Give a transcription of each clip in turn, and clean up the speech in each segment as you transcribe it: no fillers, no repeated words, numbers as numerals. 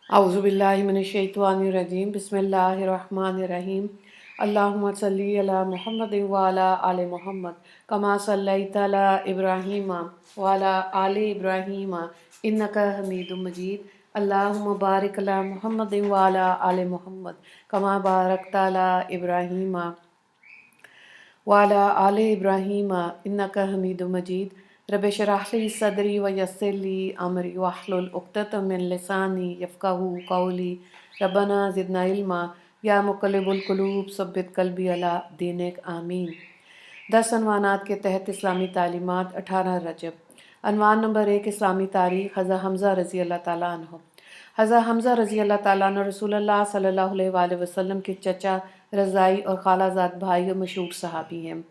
अऊज़ु बिल्लाहि मिनश्शैतानिर्रजीम बिस्मिल्लाहिर्रहमानिर्रहीम अल्लाहुम्मा सल्ली अला मुहम्मदिन व अला आलि मुहम्मद कमा सल्लैता अला इब्राहीम व अला आलि इब्राहीम इन्नका हमीदुम मजीद अल्लाहुम्मा बारिक अला मुहम्मदिन व अला आलि मुहम्मद कमा बारकता अला इब्राहीम वाला आले इब्राहीम इन्नका हमीदुम मजीद रब्बि शरह ली सदरी व यस्सिर ली अमरी वहलुल उक़्दतम मिन लिसानी यफ़क़हू क़ौली रब्बना ज़िदना इल्मा या मुक़ल्लिबुल क़ुलूब सब्बित क़ल्बी अला दीनिक आमीन। 10 अनवानात के तहत इस्लामी तालीमात 18 रजब। अनवान नंबर 1 इस्लामी तारीख़ हज़रत हम्ज़ा रज़ी अल्लाह ताला अन्हु। हज़रत हम्ज़ा रज़ी अल्लाह ताला अन्हु रसूलुल्लाह सल्लल्लाहु अलैहि वसल्लम के चचा, रज़ाई और खालाजाद भाई और मशहूर सहाबी हैं।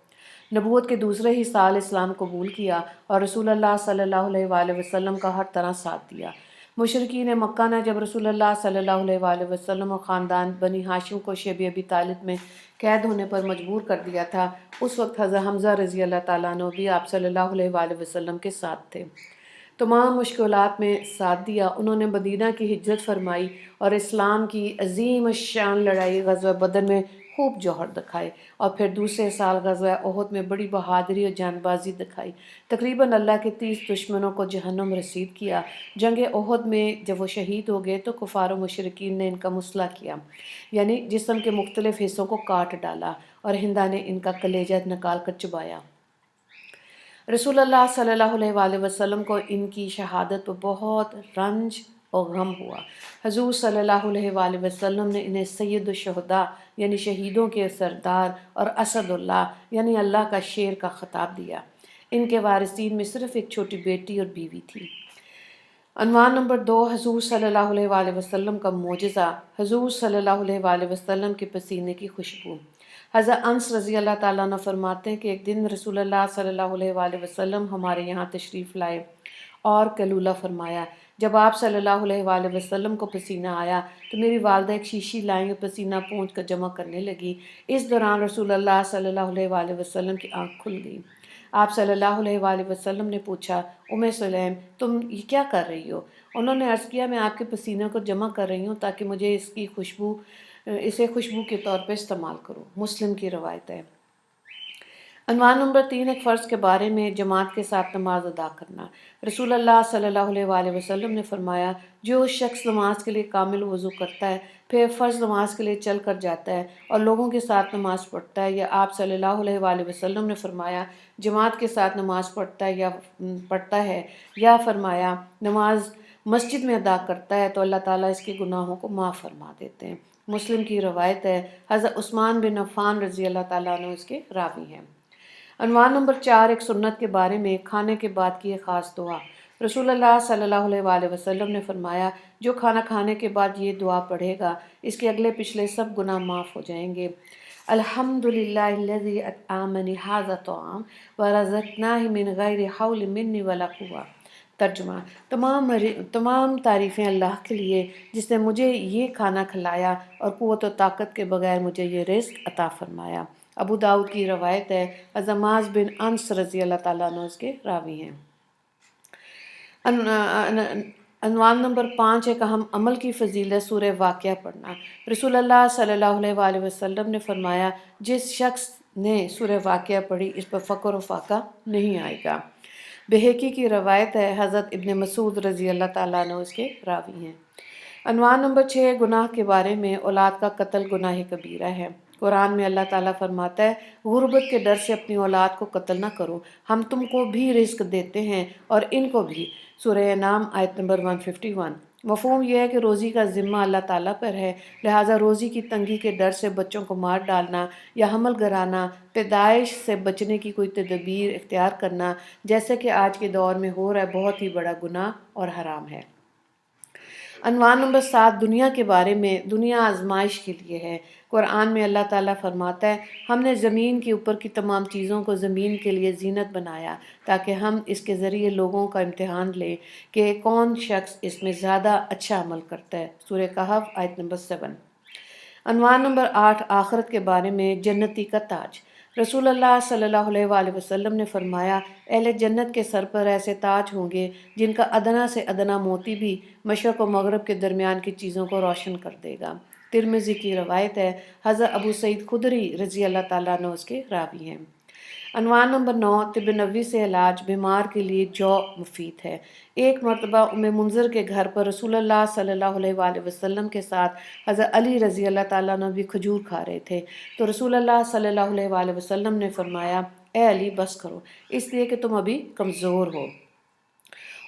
नबूवत के दूसरे ही साल इस्लाम कबूल किया और रसूलुल्लाह सल्लल्लाहु अलैहि वसल्लम का हर तरह साथ दिया। मुशरिकीन मक्का ने जब रसूलुल्लाह सल्लल्लाहु अलैहि वसल्लम और ख़ानदान बनी हाशिम को शेब अबी तालिब में कैद होने पर मजबूर कर दिया था, उस वक्त हज़रत हम्ज़ा रज़ी अल्लाह ताला अन्हु भी आप सल्लल्लाहु अलैहि वसल्लम के साथ थे। तमाम मुश्किलात में साथ दिया। उन्होंने मदीना की हिजरत फरमाई और इस्लाम की अजीम शान लड़ाई ग़ज़वा बदर में खूब जौहर दिखाए और फिर दूसरे साल ग़ज़वा उहद में बड़ी बहादुरी और जानबाजी दिखाई। तकरीबन अल्लाह के 30 दुश्मनों को जहन्नुम रसीद किया। जंग उहद में जब वो शहीद हो गए तो कुफ़ार और मुशरिकीन ने इनका मुसला किया, यानी जिस्म के मुख्तलिफ हिस्सों को काट डाला और हिंदा ने इनका कलेजा निकाल कर चबाया। रसूलुल्लाह सल्लल्लाहु अलैहि वसल्लम को इनकी शहादत पर बहुत रंज और गम हुआ। हुज़ूर सल्लल्लाहु अलैहि वसल्लम ने इन्हें सैयदुश्शुहदा यानी शहीदों के सरदार और असदुल्लाह यानी अल्लाह का शेर का खिताब दिया। इनके वारिसीन में सिर्फ एक छोटी बेटी और बीवी थी। अनवान नंबर 2 हुज़ूर सल्लल्लाहु अलैहि वसल्लम का मोजज़ा, हुज़ूर सल्लल्लाहु अलैहि वसल्लम के पसीने की खुशबू। हज़रत अनस रज़ी अल्लाह ताला अन्हु फरमाते हैं कि एक दिन रसूलुल्लाह सल्लल्लाहु अलैहि वसल्लम हमारे यहाँ तशरीफ़ लाए और कलूला फरमाया। जब आप सल्लल्लाहु अलैहि वसल्लम को पसीना आया तो मेरी वालदा एक शीशी लाई और पसीना पोंछ कर जमा करने लगी। इस दौरान रसूलुल्लाह सल्लल्लाहु अलैहि वसल्लम की आँख खुल गई। आप सल्लल्लाहु अलैहि वसल्लम ने पूछा, उम्मे सुलैम तुम ये क्या कर रही हो? उन्होंने अर्ज़ किया, मैं आपके पसीने को जमा कर रही हूँ ताकि मुझे इसे खुशबू के तौर पर इस्तेमाल करूँ। मुस्लिम की रवायत है। अनवान नंबर 3 एक फ़र्ज़ के बारे में जमात के साथ नमाज अदा करना। रसूलुल्लाह सल्लल्लाहु अलैहि वसल्लम ने फरमाया, जो शख्स नमाज के लिए कामिल वज़ू करता है फिर फ़र्ज़ नमाज के लिए चल कर जाता है और लोगों के साथ नमाज पढ़ता है, या आप सल्लल्लाहु अलैहि वसल्लम ने फरमाया जमात के साथ नमाज पढ़ता है या फरमाया नमाज मस्जिद में अदा करता है तो अल्लाह ताला इसके गुनाहों को माफ़ फरमा देते हैं। मुस्लिम की रवायत है। हज़रत उस्मान बिन अफ़्फ़ान रज़ी अल्लाह ताला अन्हु इसके रावी हैं। अनवान नंबर 4 एक सुन्नत के बारे में खाने के बाद की एक ख़ास दुआ। रसूलुल्लाह सल्लल्लाहु अलैहि वसल्लम ने फरमाया, जो खाना खाने के बाद ये दुआ पढ़ेगा इसके अगले पिछले सब गुनाह माफ़ हो जाएंगे। अल्हम्दुलिल्लाहिल्लज़ी अतआमनी हाज़ा तआम व रज़क़नाहु मिन गैरि हौल मिन्नी वला कुव्वा। तर्जुमा, तमाम तारीफ़ें अल्लाह के लिए जिसने मुझे ये खाना खिलाया और क़ुव्वत व ताकत के बगैर मुझे ये रिज़्क़ अता फ़रमाया। अबू दाऊद की रवायत है। अज़माज़ बिन अनस रज़ी अल्लाह ताला अन्हु इसके रावी हैं। अनवान नंबर 5 एक अहम अमल की फ़जीलत सूरह वाक़िया पढ़ना। रसूलुल्लाह सल्लल्लाहु अलैहि वसल्लम ने फरमाया, जिस शख्स ने सूरह वाक़िया पढ़ी इस पर फ़क्र व फाका नहीं आएगा। बहकी की रवायत है। हज़रत इब्न मसूद रज़ी अल्लाह ताला अन्हु इसके रावी हैं। अनवान नंबर 6 गुनाह के बारे में औलाद का कत्ल गुनाह कबीरा है। कुरान में अल्लाह ताला फरमाता है, गुर्बत के डर से अपनी औलाद को कत्ल न करो, हम तुमको भी रिस्क देते हैं और इनको भी। सूरह नाम आयत नंबर 151। मफ़हूम यह है कि रोज़ी का ज़िम्मा अल्लाह ताला पर है, लिहाजा रोज़ी की तंगी के डर से बच्चों को मार डालना या हमल कराना, पैदाइश से बचने की कोई तदबीर इख्तियार करना जैसे कि आज के दौर में हो रहा है, बहुत ही बड़ा गुनाह और हराम है। अनवान नंबर 7 दुनिया के बारे में। दुनिया आजमाइश के लिए है। कुरान में अल्लाह ताला फरमाता है, हमने ज़मीन के ऊपर की तमाम चीज़ों को ज़मीन के लिए जीनत बनाया ताकि हम इसके ज़रिए लोगों का इम्तिहान लें कि कौन शख्स इसमें ज़्यादा अच्छा अमल करता है। सूरह कहफ आयत नंबर 7। अनवान नंबर 8 आखिरत के बारे में। जन्नती का ताज। رسول اللہ صلی اللہ علیہ وآلہ وسلم نے فرمایا اہل جنت کے سر پر ایسے تاج ہوں گے جن کا ادنا سے ادنا موتی بھی مشرق و مغرب کے درمیان کی چیزوں کو روشن کر دے گا۔ ترمذی کی روایت ہے، حضرت ابو سعید خدری رضی اللہ تعالیٰ عنہ اس کے راوی ہیں۔ عنوان نمبر 9، طب نبوی سے علاج، بیمار کے لیے جو مفید ہے۔ ایک مرتبہ ام منذر کے گھر پر رسول اللہ صلی اللہ علیہ وآلہ وسلم کے ساتھ حضرت علی رضی اللہ تعالیٰ عنہ بھی کھجور کھا رہے تھے، تو رسول اللہ صلی اللہ علیہ وآلہ وسلم نے فرمایا اے علی بس کرو، اس لیے کہ تم ابھی کمزور ہو۔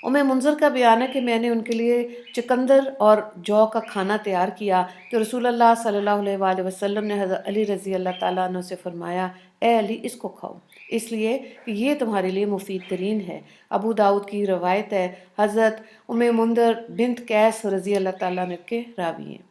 ام منذر کا بیان ہے کہ میں نے ان کے لیے چقندر اور جو کا کھانا تیار کیا تو رسول اللہ صلی اللہ علیہ وآلہ وسلم نے حضرت علی رضی اللہ تعالیٰ عنہ سے فرمایا اے علی اس کو کھاؤ، اس لیے کہ یہ تمہارے لیے مفید ترین ہے۔ ابو داؤد کی روایت ہے، حضرت ام منذر بنت قیس رضی اللہ تعالیٰ عنہ کے راوی ہیں۔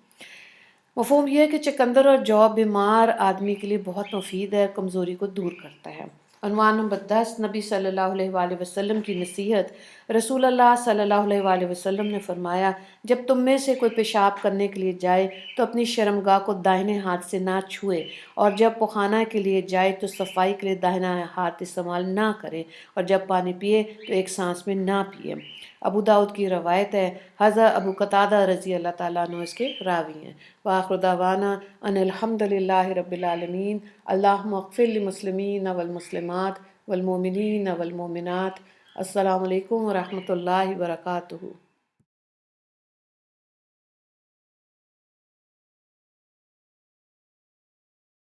مفہوم یہ ہے کہ چقندر اور جو بیمار آدمی کے لیے بہت مفید ہے، کمزوری کو دور کرتا ہے۔ عنوان نمبر 10، نبی صلی اللہ علیہ وآلہ وسلم کی نصیحت۔ رسول اللہ صلی اللہ علیہ وآلہ وسلم نے فرمایا جب تم میں سے کوئی پیشاب کرنے کے لیے جائے تو اپنی شرمگاہ کو داہنے ہاتھ سے نہ چھوئے، اور جب پخانہ کے لیے جائے تو صفائی کے لیے داہنا ہاتھ استعمال نہ کرے، اور جب پانی پیے تو ایک سانس میں نہ پیے۔ ابو داؤد کی روایت ہے، حضرت ابو قتادہ رضی اللہ تعالیٰ عنہ اس کے راوی ہیں۔ وآخر دعوانا ان الحمد للہ رب العالمین، اللہم اغفر للمسلمین والمسلمات والمؤمنین والمؤمنات۔ السلام علیکم ورحمۃ اللہ وبرکاتہ۔